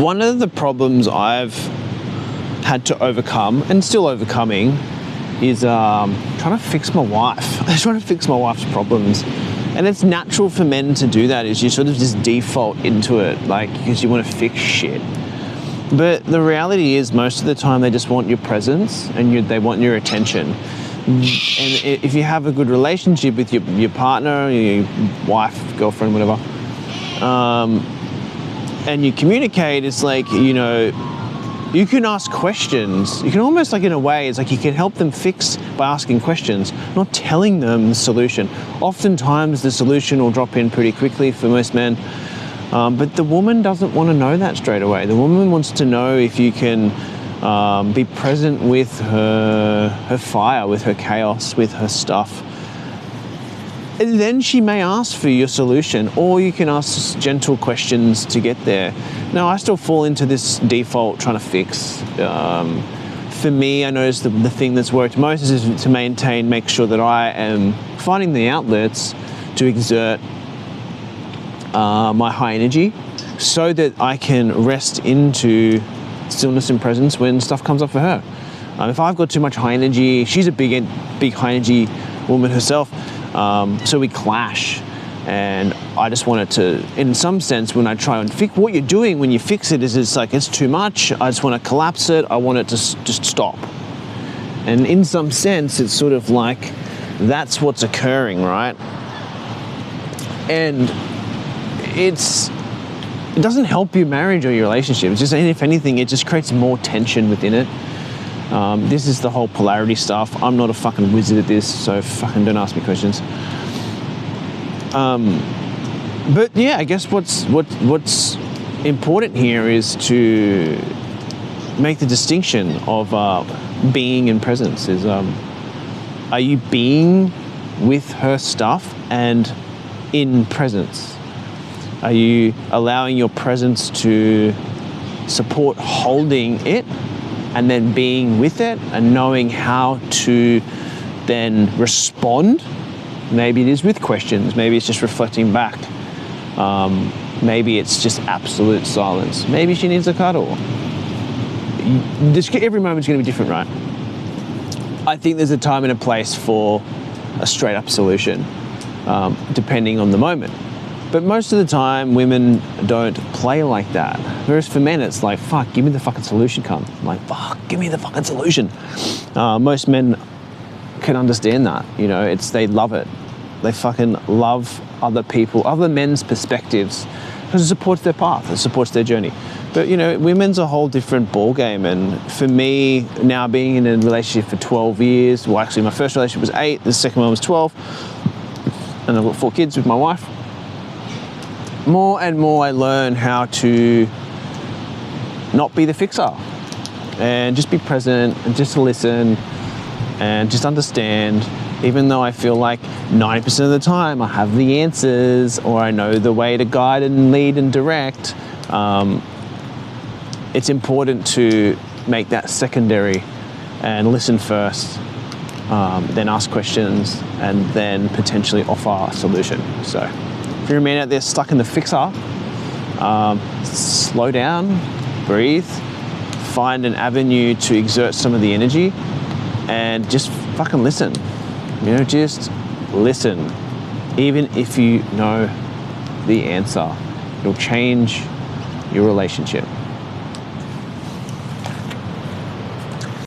one of the problems I've had to overcome, and still overcoming, is trying to fix my wife. I'm trying to fix my wife's problems. And it's natural for men to do that, is you sort of just default into it, like, because you want to fix shit. But the reality is, most of the time they just want your presence and they want your attention. And if you have a good relationship with your partner, your wife, girlfriend, whatever, and you communicate, it's like, you know, you can ask questions. You can almost, like, in a way, it's like you can help them fix by asking questions, not telling them the solution. Oftentimes the solution will drop in pretty quickly for most men, but the woman doesn't want to know that straight away. The woman wants to know if you can be present with her fire, with her chaos, with her stuff. And then she may ask for your solution, or you can ask gentle questions to get there. Now, I still fall into this default trying to fix. For me, I notice the thing that's worked most is to make sure that I am finding the outlets to exert my high energy, so that I can rest into stillness and presence when stuff comes up for her. If I've got too much high energy, she's a big high energy woman herself, so we clash. And I just want it to, in some sense, when I try and fix what you're doing, when you fix it, is it's like, it's too much. I just want to collapse it. I want it to just stop. And in some sense, it's sort of like, that's what's occurring, right? And it doesn't help your marriage or your relationship. It's just, if anything, it just creates more tension within it. This is the whole polarity stuff. I'm not a fucking wizard at this, so fucking don't ask me questions. But yeah, I guess what's important here is to make the distinction of being and presence. Is are you being with her stuff and in presence? Are you allowing your presence to support holding it and then being with it and knowing how to then respond? Maybe it is with questions, maybe it's just reflecting back. Maybe it's just absolute silence. Maybe she needs a cuddle. Every moment's going to be different, right? I think there's a time and a place for a straight up solution, depending on the moment. But most of the time, women don't play like that. Whereas for men, it's like, fuck, give me the fucking solution, cunt. I'm like, fuck, give me the fucking solution. Most men can understand that, you know, they love it. They fucking love other people, other men's perspectives, because it supports their path, it supports their journey. But, you know, women's a whole different ball game. And for me, now being in a relationship for 12 years, well, actually my first relationship was 8, the second one was 12, and I've got 4 kids with my wife. More and more I learn how to not be the fixer and just be present and just listen and just understand, even though I feel like 90% of the time I have the answers or I know the way to guide and lead and direct. It's important to make that secondary and listen first, then ask questions, and then potentially offer a solution. So if you're a man out there stuck in the fixer, slow down, breathe, find an avenue to exert some of the energy, and just fucking listen. You know, just listen. Even if you know the answer, it'll change your relationship.